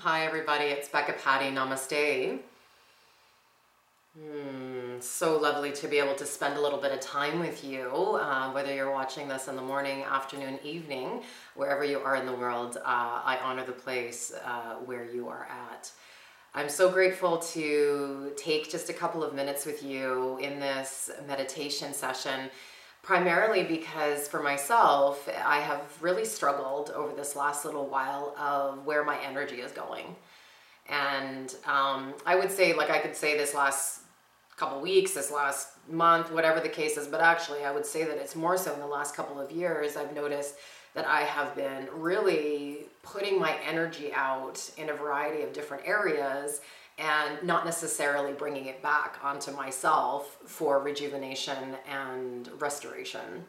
Hi everybody, it's Becca Pati. Namaste. So lovely to be able to spend a little bit of time with you, whether you're watching this in the morning, afternoon, evening, wherever you are in the world. I honor the place where you are at. I'm so grateful to take just a couple of minutes with you in this meditation session, primarily because for myself, I have really struggled over this last little while of where my energy is going. And I would say, I could say this last couple weeks, this last month, whatever the case is, but actually I would say that it's more so in the last couple of years. I've noticed that I have been really putting my energy out in a variety of different areas and not necessarily bringing it back onto myself for rejuvenation and restoration.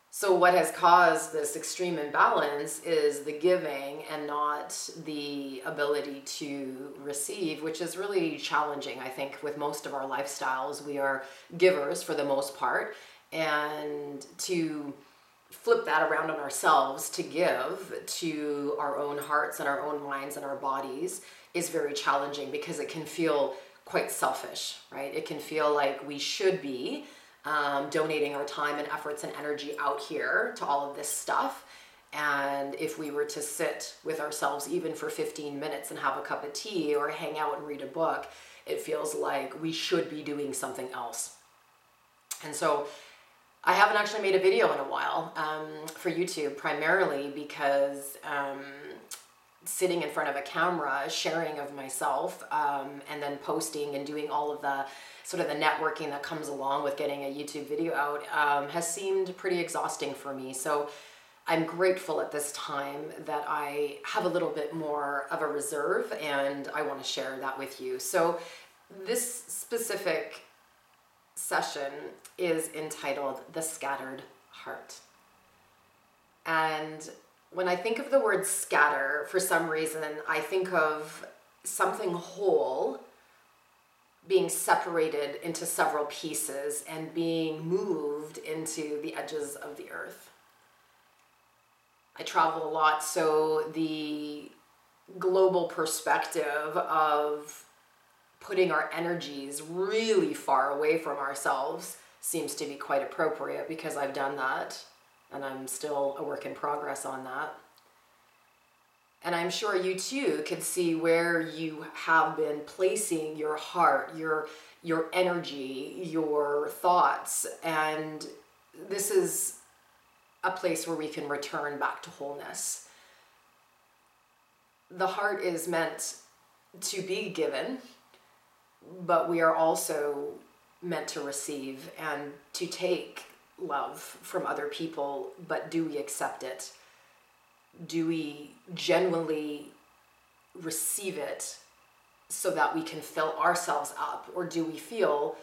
So what has caused this extreme imbalance is the giving and not the ability to receive, which is really challenging. I think with most of our lifestyles, we are givers for the most part, and to flip that around on ourselves to give to our own hearts and our own minds and our bodies is very challenging because it can feel quite selfish, right? It can feel like we should be donating our time and efforts and energy out here to all of this stuff. And if we were to sit with ourselves even for 15 minutes and have a cup of tea or hang out and read a book, it feels like we should be doing something else. And so I haven't actually made a video in a while for YouTube, primarily because sitting in front of a camera, sharing of myself, and then posting and doing all of the sort of the networking that comes along with getting a YouTube video out has seemed pretty exhausting for me. So I'm grateful at this time that I have a little bit more of a reserve, and I want to share that with you. So this specific session is entitled The Scattered Heart. And when I think of the word scatter, for some reason, I think of something whole being separated into several pieces and being moved into the edges of the earth. I travel a lot, so the global perspective of putting our energies really far away from ourselves seems to be quite appropriate because I've done that, and I'm still a work in progress on that. And I'm sure you too could see where you have been placing your heart, your energy, your thoughts. And this is a place where we can return back to wholeness. The heart is meant to be given, but we are also meant to receive and to take love from other people. But do we accept it? Do we genuinely receive it so that we can fill ourselves up? Or do we feel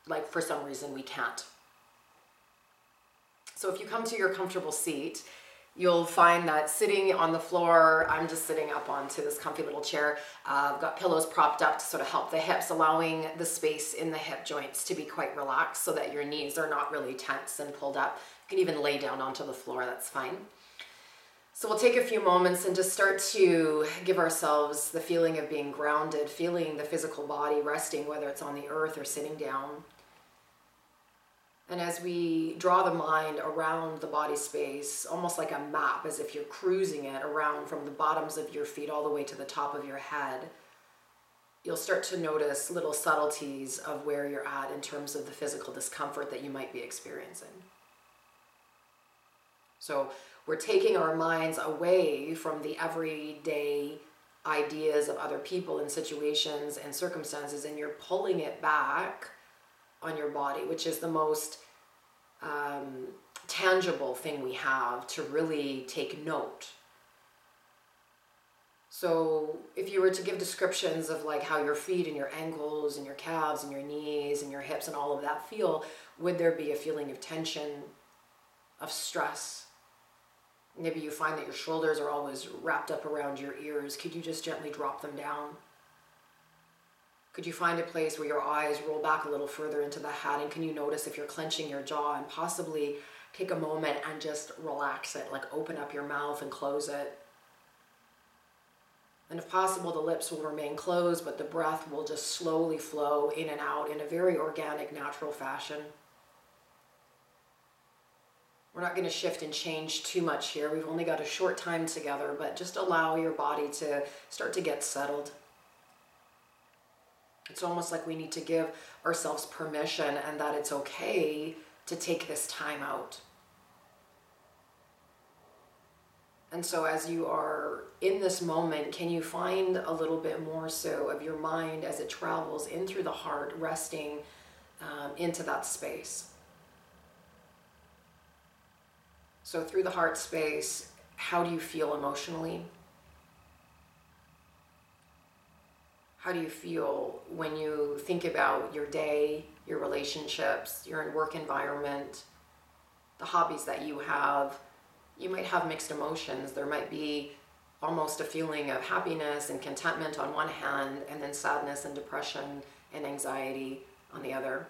like for some reason we can't? So if you come to your comfortable seat, you'll find that sitting on the floor, I'm just sitting up onto this comfy little chair. I've got pillows propped up to sort of help the hips, allowing the space in the hip joints to be quite relaxed so that your knees are not really tense and pulled up. You can even lay down onto the floor, that's fine. So we'll take a few moments and just start to give ourselves the feeling of being grounded, feeling the physical body resting, whether it's on the earth or sitting down. And as we draw the mind around the body space, almost like a map, as if you're cruising it around from the bottoms of your feet all the way to the top of your head, you'll start to notice little subtleties of where you're at in terms of the physical discomfort that you might be experiencing. So we're taking our minds away from the everyday ideas of other people and situations and circumstances, and you're pulling it back on your body, which is the most tangible thing we have to really take note. So if you were to give descriptions of like how your feet and your ankles and your calves and your knees and your hips and all of that feel, would there be a feeling of tension, of stress? Maybe you find that your shoulders are always wrapped up around your ears. Could you just gently drop them down? Could you find a place where your eyes roll back a little further into the head? And can you notice if you're clenching your jaw, and possibly take a moment and just relax it, like open up your mouth and close it. And if possible, the lips will remain closed, but the breath will just slowly flow in and out in a very organic, natural fashion. We're not going to shift and change too much here. We've only got a short time together, but just allow your body to start to get settled. It's almost like we need to give ourselves permission and that it's okay to take this time out. And so as you are in this moment, can you find a little bit more so of your mind as it travels in through the heart, resting into that space? So through the heart space, how do you feel emotionally? How do you feel when you think about your day, your relationships, your work environment, the hobbies that you have? You might have mixed emotions. There might be almost a feeling of happiness and contentment on one hand, and then sadness and depression and anxiety on the other.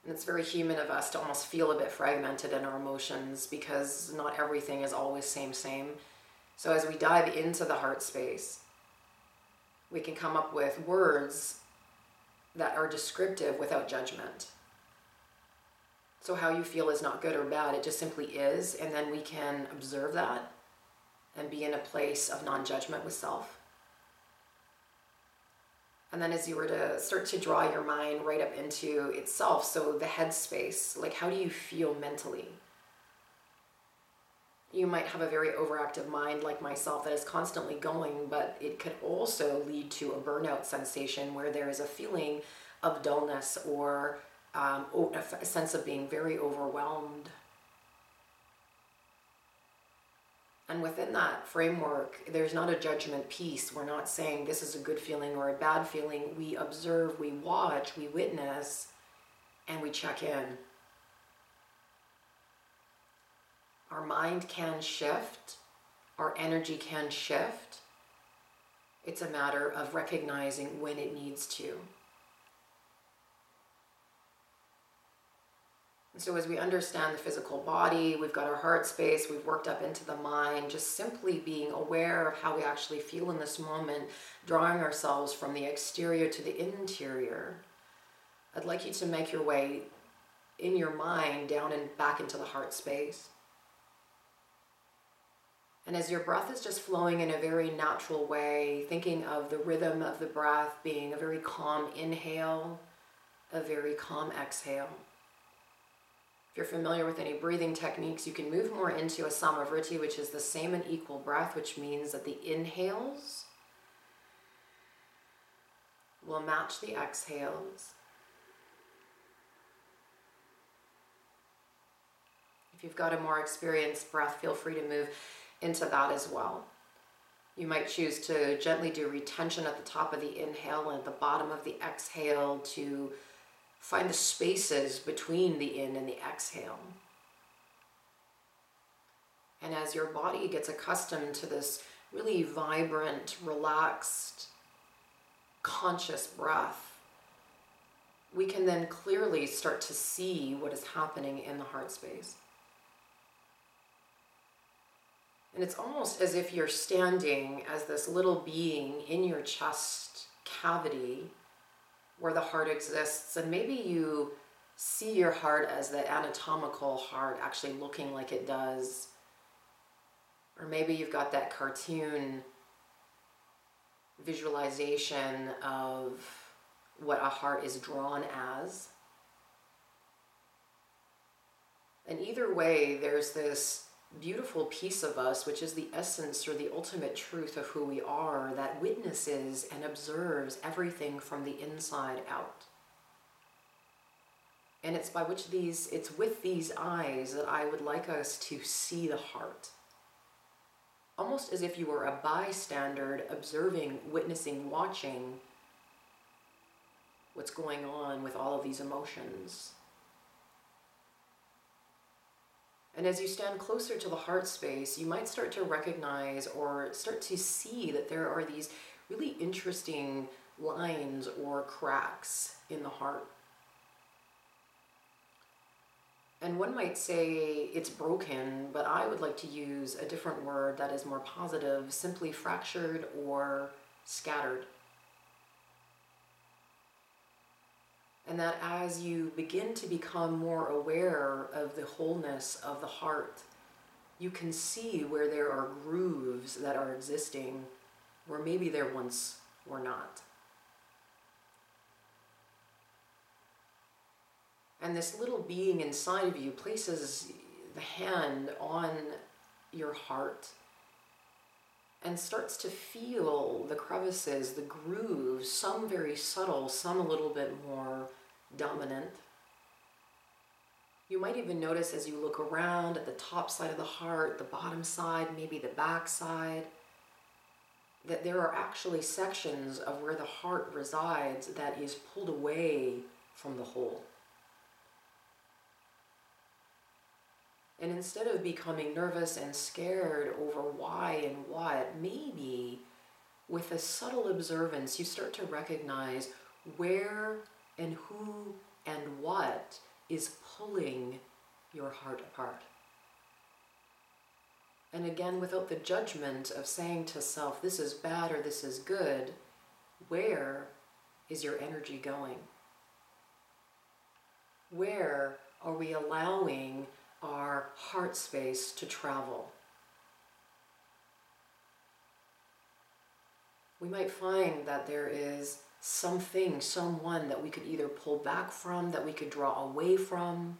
And it's very human of us to almost feel a bit fragmented in our emotions because not everything is always same. So as we dive into the heart space, we can come up with words that are descriptive without judgment. So how you feel is not good or bad, it just simply is, and then we can observe that and be in a place of non-judgment with self. And then as you were to start to draw your mind right up into itself, so the head space, like how do you feel mentally? You might have a very overactive mind like myself that is constantly going, but it could also lead to a burnout sensation where there is a feeling of dullness or a sense of being very overwhelmed. And within that framework, there's not a judgment piece. We're not saying this is a good feeling or a bad feeling. We observe, we watch, we witness, and we check in. Our mind can shift. Our energy can shift. It's a matter of recognizing when it needs to. So as we understand the physical body, we've got our heart space, we've worked up into the mind, just simply being aware of how we actually feel in this moment, drawing ourselves from the exterior to the interior. I'd like you to make your way in your mind down and back into the heart space. And as your breath is just flowing in a very natural way, thinking of the rhythm of the breath being a very calm inhale, a very calm exhale. If you're familiar with any breathing techniques, you can move more into a samavriti, which is the same and equal breath, which means that the inhales will match the exhales. If you've got a more experienced breath, feel free to move into that as well. You might choose to gently do retention at the top of the inhale and at the bottom of the exhale to find the spaces between the in and the exhale. And as your body gets accustomed to this really vibrant, relaxed, conscious breath, we can then clearly start to see what is happening in the heart space. And it's almost as if you're standing as this little being in your chest cavity where the heart exists, and maybe you see your heart as the anatomical heart actually looking like it does. Or maybe you've got that cartoon visualization of what a heart is drawn as. And either way, there's this beautiful piece of us, which is the essence or the ultimate truth of who we are, that witnesses and observes everything from the inside out. And it's with these eyes that I would like us to see the heart. Almost as if you were a bystander observing, witnessing, watching what's going on with all of these emotions. And as you stand closer to the heart space, you might start to recognize or start to see that there are these really interesting lines or cracks in the heart. And one might say it's broken, but I would like to use a different word that is more positive, simply fractured or scattered. And that as you begin to become more aware of the wholeness of the heart, you can see where there are grooves that are existing where maybe there once were not. And this little being inside of you places the hand on your heart and starts to feel the crevices, the grooves, some very subtle, some a little bit more dominant. You might even notice as you look around at the top side of the heart, the bottom side, maybe the back side, that there are actually sections of where the heart resides that is pulled away from the whole. And instead of becoming nervous and scared over why and what, maybe with a subtle observance, you start to recognize where and who and what is pulling your heart apart. And again, without the judgment of saying to self, this is bad or this is good, where is your energy going? Where are we allowing our heart space to travel? We might find that there is something, someone that we could either pull back from, that we could draw away from.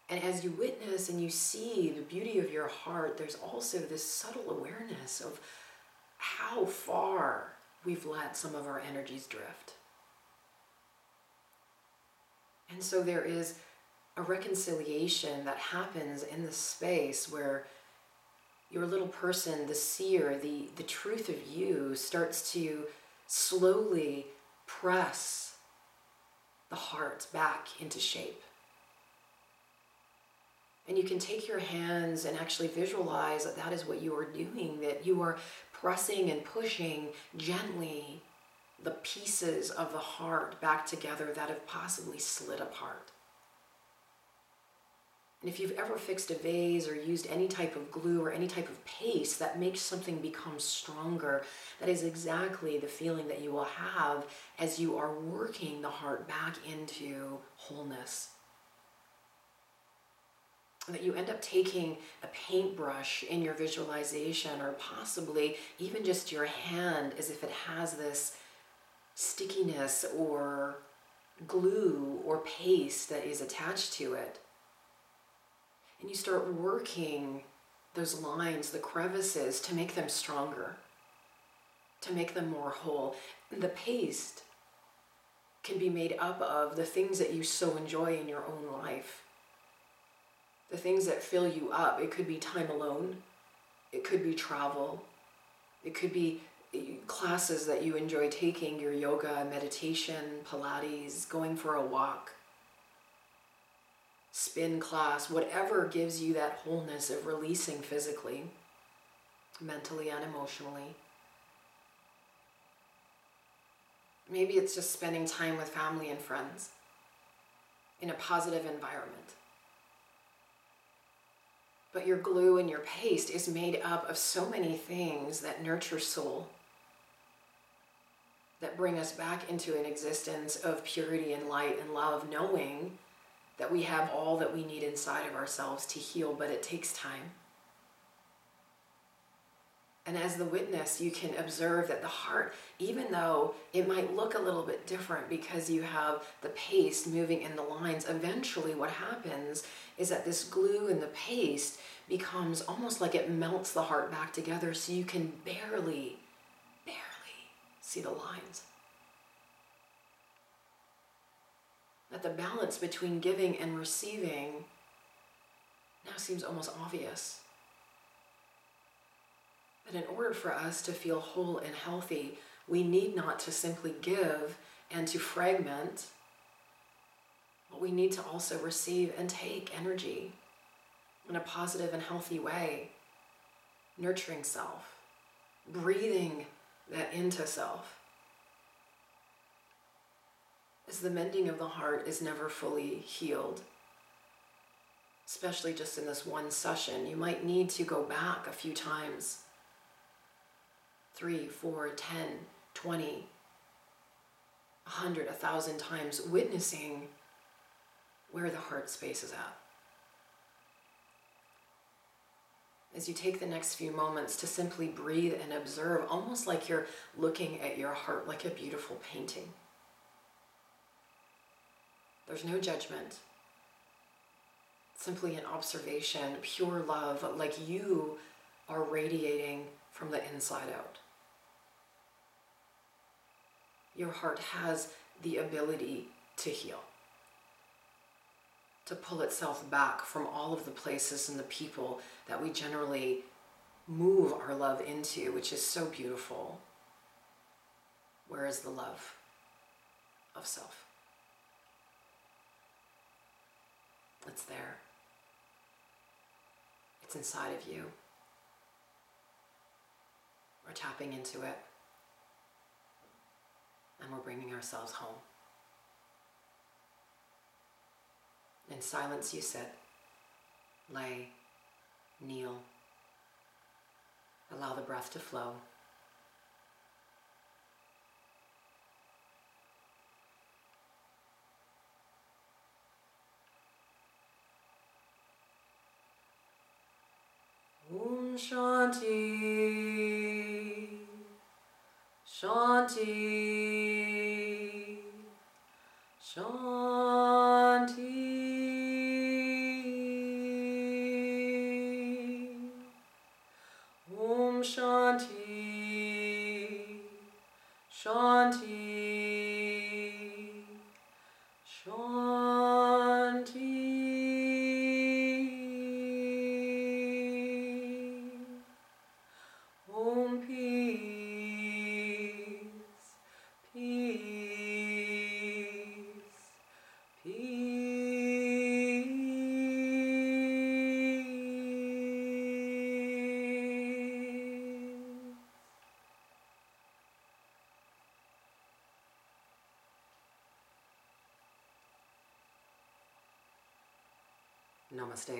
And as you witness and you see the beauty of your heart, there's also this subtle awareness of how far we've let some of our energies drift. And so there is a reconciliation that happens in the space where your little person, the seer, the truth of you starts to slowly press the heart back into shape. And you can take your hands and actually visualize that that is what you are doing, that you are pressing and pushing gently the pieces of the heart back together that have possibly slid apart. And if you've ever fixed a vase or used any type of glue or any type of paste that makes something become stronger, that is exactly the feeling that you will have as you are working the heart back into wholeness. That you end up taking a paintbrush in your visualization, or possibly even just your hand, as if it has this stickiness or glue or paste that is attached to it. And you start working those lines, the crevices, to make them stronger, to make them more whole. The paste can be made up of the things that you so enjoy in your own life, the things that fill you up. It could be time alone, it could be travel, it could be classes that you enjoy taking, your yoga, meditation, Pilates, going for a walk, spin class, whatever gives you that wholeness of releasing physically, mentally, and emotionally. Maybe it's just spending time with family and friends in a positive environment. But your glue and your paste is made up of so many things that nurture soul, that bring us back into an existence of purity and light and love, knowing that we have all that we need inside of ourselves to heal, but it takes time. And as the witness, you can observe that the heart, even though it might look a little bit different because you have the paste moving in the lines, eventually what happens is that this glue and the paste becomes almost like it melts the heart back together, so you can barely see the lines. That the balance between giving and receiving now seems almost obvious. That in order for us to feel whole and healthy, we need not to simply give and to fragment, but we need to also receive and take energy in a positive and healthy way, nurturing self, breathing that into self. As the mending of the heart is never fully healed, especially just in this one session. You might need to go back a few times, 3, 4, 10, 20, 100, 1,000 times, witnessing where the heart space is at. As you take the next few moments to simply breathe and observe, almost like you're looking at your heart like a beautiful painting. There's no judgment. Simply an observation, pure love, like you are radiating from the inside out. Your heart has the ability to heal, to pull itself back from all of the places and the people that we generally move our love into, which is so beautiful. Where is the love of self? It's there. It's inside of you. We're tapping into it, and we're bringing ourselves home. In silence you sit, lay, kneel. Allow the breath to flow. Om Shanti, Shanti, Shanti. Om Shanti, Shanti, Shanti. Om peace, peace, peace. Namaste.